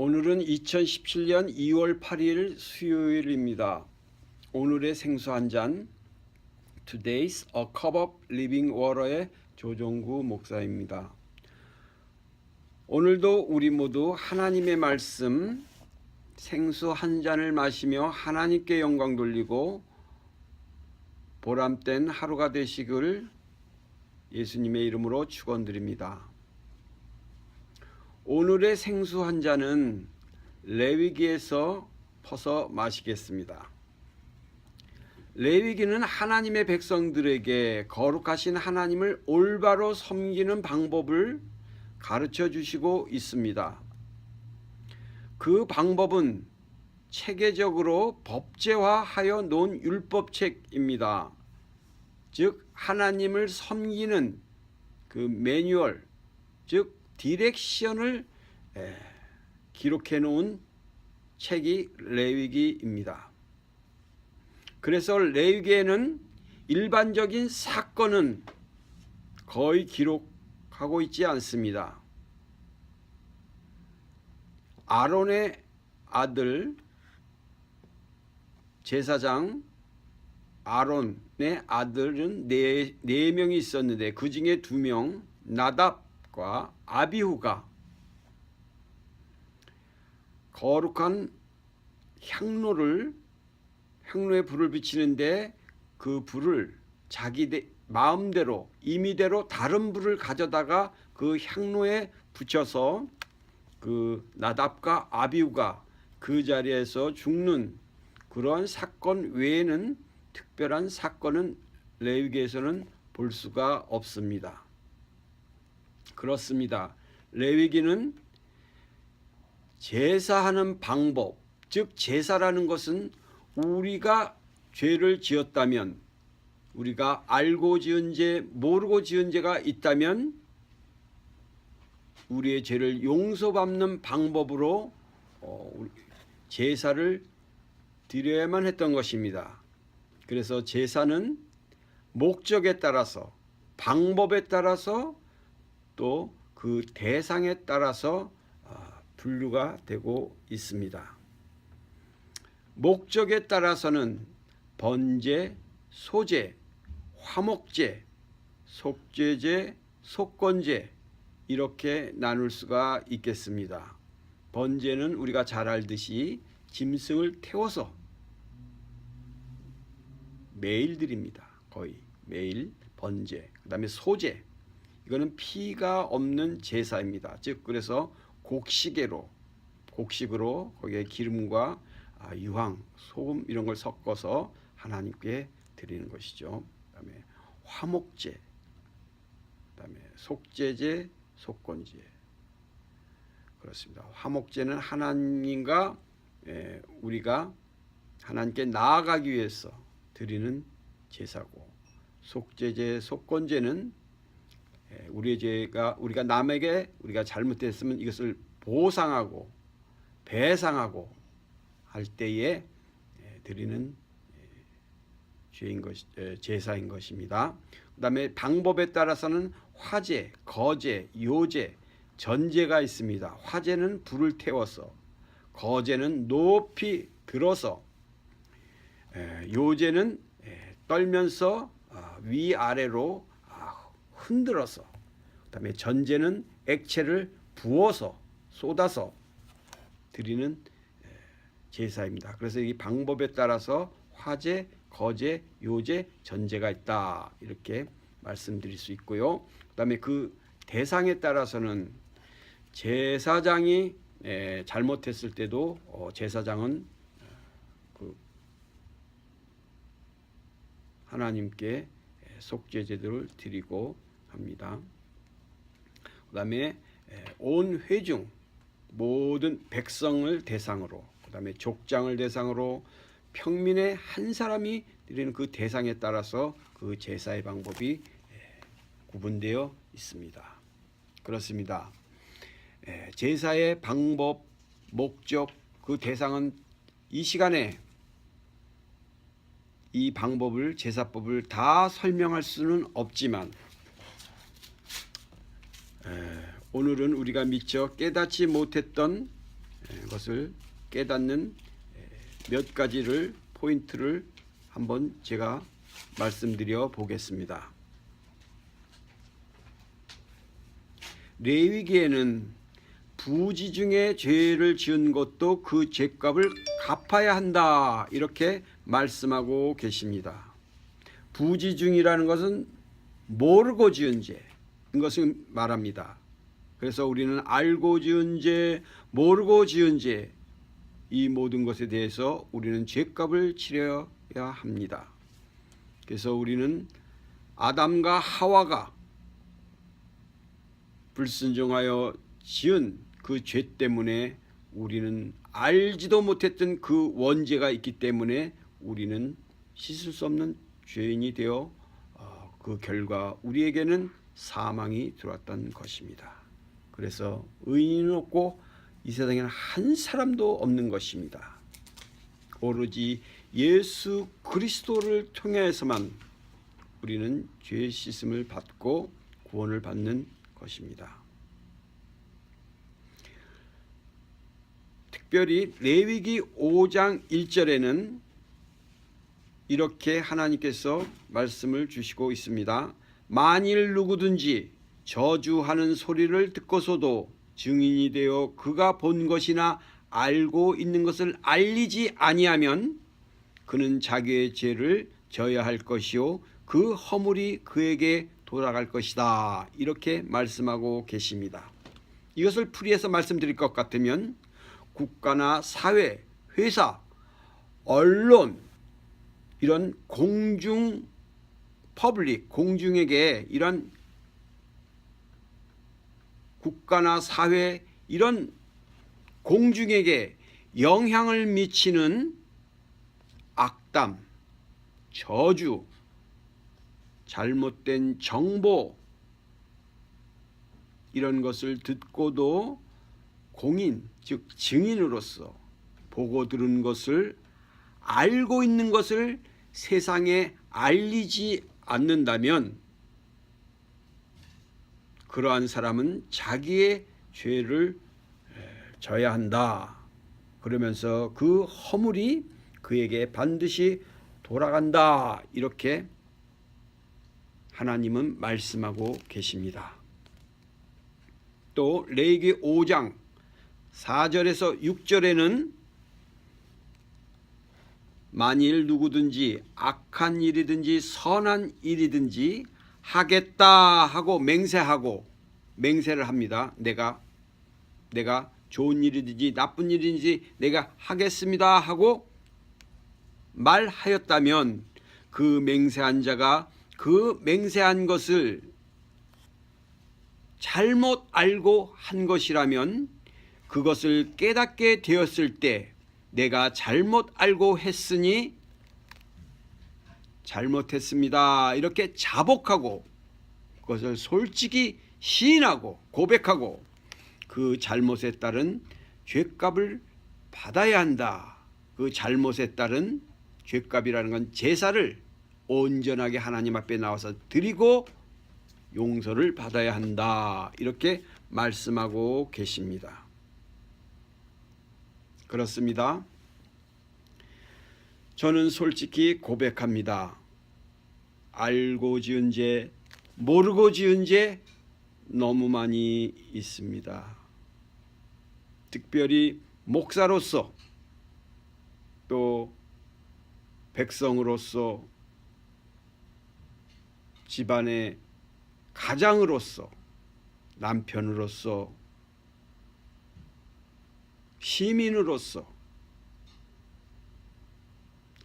오늘은 2017년 2월 8일 수요일입니다. 오늘의 생수 한 잔, Today's A Cup of Living Water의 조종구 목사입니다. 오늘도 우리 모두 하나님의 말씀 생수 한 잔을 마시며 하나님께 영광 돌리고 보람된 하루가 되시길 예수님의 이름으로 축원드립니다. 오늘의 생수 한 잔은 레위기에서 퍼서 마시겠습니다. 레위기는 하나님의 백성들에게 거룩하신 하나님을 올바로 섬기는 방법을 가르쳐 주시고 있습니다. 그 방법은 체계적으로 법제화하여 놓은 율법책입니다. 즉 하나님을 섬기는 그 매뉴얼, 즉 디렉션을 기록해 놓은 책이 레위기입니다. 그래서 레위기에는 일반적인 사건은 거의 기록하고 있지 않습니다. 아론의 아들 제사장 아론의 아들은 네 명이 있었는데 그 중에 2명 나답과 아비후가 거룩한 향로에 불을 비치는데 그 불을 자기 마음대로 임의대로 다른 불을 가져다가 그 향로에 붙여서 그 나답과 아비후가 그 자리에서 죽는 그러한 사건 외에는 특별한 사건은 레위기에서는 볼 수가 없습니다. 그렇습니다. 레위기는 제사하는 방법, 즉 제사라는 것은 우리가 죄를 지었다면, 우리가 알고 지은 죄, 모르고 지은 죄가 있다면 우리의 죄를 용서받는 방법으로 제사를 드려야만 했던 것입니다. 그래서 제사는 목적에 따라서, 방법에 따라서 또 그 대상에 따라서 분류가 되고 있습니다. 목적에 따라서는 번제, 소제, 화목제, 속죄제, 속건제 이렇게 나눌 수가 있겠습니다. 번제는 우리가 잘 알듯이 짐승을 태워서 매일 드립니다. 거의 매일 번제. 그 다음에 소제, 이거는 피가 없는 제사입니다. 즉 그래서 곡식으로 거기에 기름과 유황, 소금 이런 걸 섞어서 하나님께 드리는 것이죠. 그다음에 화목제, 그다음에 속죄제, 속건제. 그렇습니다. 화목제는 하나님과 우리가 하나님께 나아가기 위해서 드리는 제사고, 속죄제, 속건제는 우리가 남에게 우리가 잘못했으면 이것을 보상하고 배상하고 할 때에 드리는 제사인 것입니다. 그 다음에 방법에 따라서는 화제, 거제, 요제, 전제가 있습니다. 화제는 불을 태워서, 거제는 높이 들어서, 요제는 떨면서 위아래로 흔들어서, 그다음에 전제는 액체를 부어서 쏟아서 드리는 제사입니다. 그래서 이 방법에 따라서 화제, 거제, 요제, 전제가 있다 이렇게 말씀드릴 수 있고요. 그다음에 그 대상에 따라서는 제사장이 잘못했을 때도 제사장은 그 하나님께 속죄제들을 드리고 합니다. 그 다음에 온 회중 모든 백성을 대상으로, 그 다음에 족장을 대상으로 평민의 한 사람이 드리는 그 대상에 따라서 그 제사의 방법이 구분되어 있습니다. 그렇습니다. 제사의 방법, 목적, 그 대상은 이 시간에 이 방법을, 제사법을 다 설명할 수는 없지만 오늘은 우리가 미처 깨닫지 못했던 것을 깨닫는 몇 가지를 포인트를 한번 제가 말씀드려 보겠습니다. 레위기에는 부지 중에 죄를 지은 것도 그 죄값을 갚아야 한다 이렇게 말씀하고 계십니다. 부지 중이라는 것은 모르고 지은 죄인 것을 말합니다. 그래서 우리는 알고 지은 죄, 모르고 지은 죄, 이 모든 것에 대해서 우리는 죄값을 치러야 합니다. 그래서 우리는 아담과 하와가 불순종하여 지은 그 죄 때문에 우리는 알지도 못했던 그 원죄가 있기 때문에 우리는 씻을 수 없는 죄인이 되어 그 결과 우리에게는 사망이 들어왔던 것입니다. 그래서 의인은 없고 이 세상에는 한 사람도 없는 것입니다. 오로지 예수 그리스도를 통해서만 우리는 죄 씻음을 받고 구원을 받는 것입니다. 특별히 레위기 5장 1절에는 이렇게 하나님께서 말씀을 주시고 있습니다. 만일 누구든지 저주하는 소리를 듣고서도 증인이 되어 그가 본 것이나 알고 있는 것을 알리지 아니하면 그는 자기의 죄를 져야 할 것이요 그 허물이 그에게 돌아갈 것이다. 이렇게 말씀하고 계십니다. 이것을 풀이해서 말씀드릴 것 같으면 국가나 사회, 회사, 언론 이런 공중 퍼블릭 공중에게 이런 국가나 사회 이런 공중에게 영향을 미치는 악담, 저주, 잘못된 정보 이런 것을 듣고도 공인 즉 증인으로서 보고 들은 것을 알고 있는 것을 세상에 알리지 않는다면 그러한 사람은 자기의 죄를 져야 한다. 그러면서 그 허물이 그에게 반드시 돌아간다. 이렇게 하나님은 말씀하고 계십니다. 또 레위기 5장 4절에서 6절에는 만일 누구든지 악한 일이든지 선한 일이든지 하겠다 하고 맹세를 합니다. 내가 좋은 일이든지 나쁜 일이든지 내가 하겠습니다 하고 말하였다면 그 맹세한 자가 그 맹세한 것을 잘못 알고 한 것이라면 그것을 깨닫게 되었을 때 내가 잘못 알고 했으니 잘못했습니다. 이렇게 자복하고 그것을 솔직히 시인하고 고백하고 그 잘못에 따른 죄값을 받아야 한다. 그 잘못에 따른 죄값이라는 건 제사를 온전하게 하나님 앞에 나와서 드리고 용서를 받아야 한다. 이렇게 말씀하고 계십니다. 그렇습니다. 저는 솔직히 고백합니다. 알고 지은 죄, 모르고 지은 죄 너무 많이 있습니다. 특별히 목사로서 또 백성으로서 집안의 가장으로서 남편으로서 시민으로서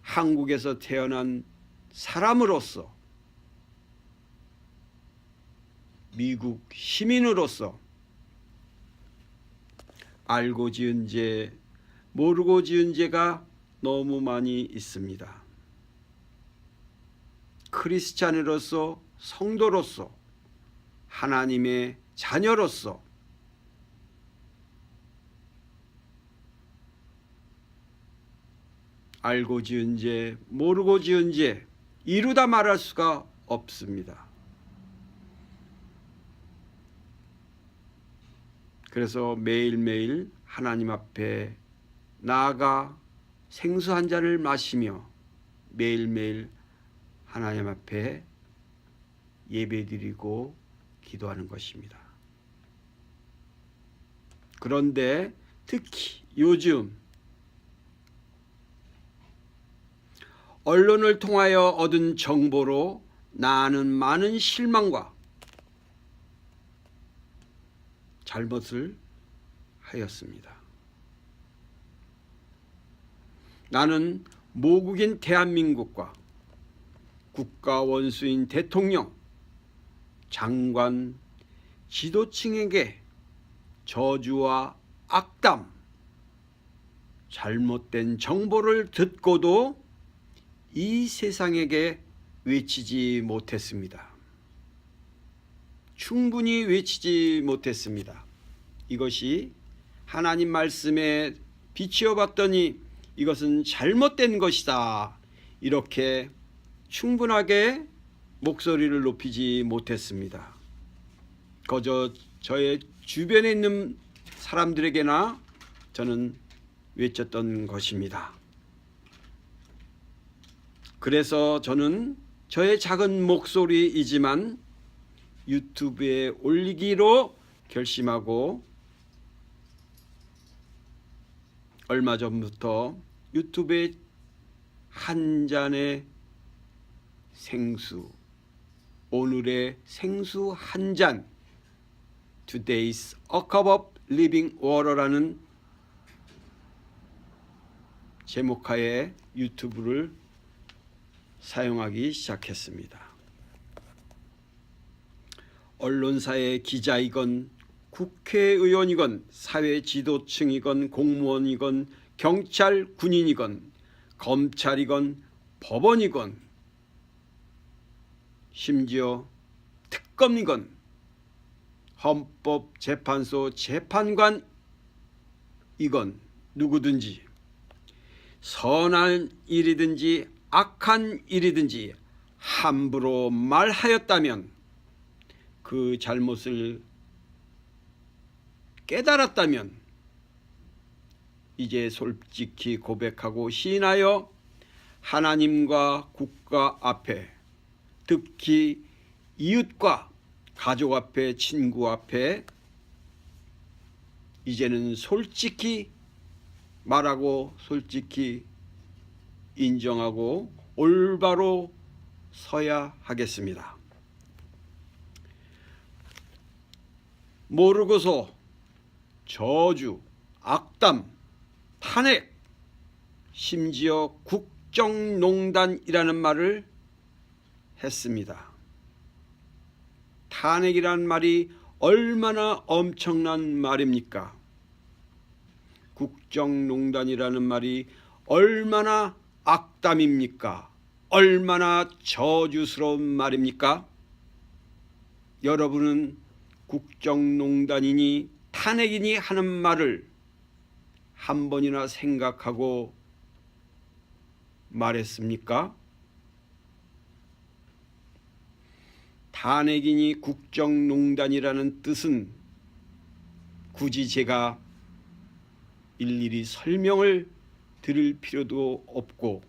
한국에서 태어난 사람으로서 미국 시민으로서 알고 지은 죄, 모르고 지은 죄가 너무 많이 있습니다. 크리스찬으로서 성도로서 하나님의 자녀로서 알고 지은 죄, 모르고 지은 죄 이루다 말할 수가 없습니다. 그래서 매일매일 하나님 앞에 나아가 생수 한 잔을 마시며 매일매일 하나님 앞에 예배드리고 기도하는 것입니다. 그런데 특히 요즘 언론을 통하여 얻은 정보로 나는 많은 실망과 잘못을 하였습니다. 나는 모국인 대한민국과 국가 원수인 대통령, 장관, 지도층에게 저주와 악담, 잘못된 정보를 듣고도 이 세상에게 외치지 못했습니다. 충분히 외치지 못했습니다. 이것이 하나님 말씀에 비추어 봤더니 이것은 잘못된 것이다. 이렇게 충분하게 목소리를 높이지 못했습니다. 거저 저의 주변에 있는 사람들에게나 저는 외쳤던 것입니다. 그래서 저는 저의 작은 목소리이지만 유튜브에 올리기로 결심하고 얼마 전부터 유튜브에 한 잔의 생수, 오늘의 생수 한 잔, Today's a cup of living water라는 제목하에 유튜브를 사용하기 시작했습니다. 언론사의 기자이건 국회의원이건 사회 지도층이건 공무원이건 경찰, 군인이건 검찰이건 법원이건 심지어 특검이건 헌법재판소 재판관이건 누구든지 선한 일이든지 악한 일이든지 함부로 말하였다면 그 잘못을 깨달았다면 이제 솔직히 고백하고 시인하여 하나님과 국가 앞에, 특히 이웃과 가족 앞에, 친구 앞에 이제는 솔직히 말하고 솔직히 인정하고 올바로 서야 하겠습니다. 모르고서 저주, 악담, 탄핵, 심지어 국정농단이라는 말을 했습니다. 탄핵이란 말이 얼마나 엄청난 말입니까? 국정농단이라는 말이 얼마나 악담입니까? 얼마나 저주스러운 말입니까? 여러분은 국정농단이니 탄핵이니 하는 말을 한 번이나 생각하고 말했습니까? 탄핵이니 국정농단이라는 뜻은 굳이 제가 일일이 설명을 드릴 필요도 없고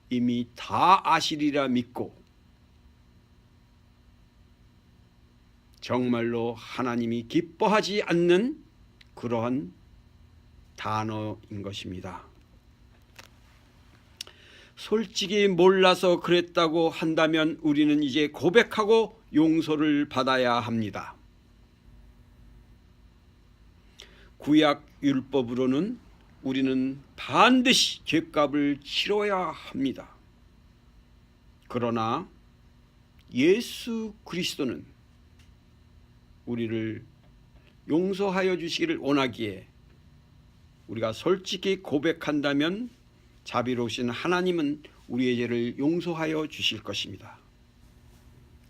이미 다 아시리라 믿고 정말로 하나님이 기뻐하지 않는 그러한 단어인 것입니다. 솔직히 몰라서 그랬다고 한다면 우리는 이제 고백하고 용서를 받아야 합니다. 구약 율법으로는 우리는 반드시 죄값을 치러야 합니다. 그러나 예수 그리스도는 우리를 용서하여 주시기를 원하기에 우리가 솔직히 고백한다면 자비로우신 하나님은 우리의 죄를 용서하여 주실 것입니다.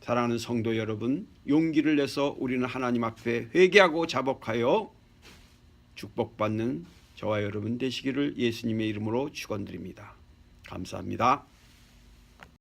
사랑하는 성도 여러분, 용기를 내서 우리는 하나님 앞에 회개하고 자복하여 축복받는 저와 여러분 되시기를 예수님의 이름으로 축원드립니다. 감사합니다.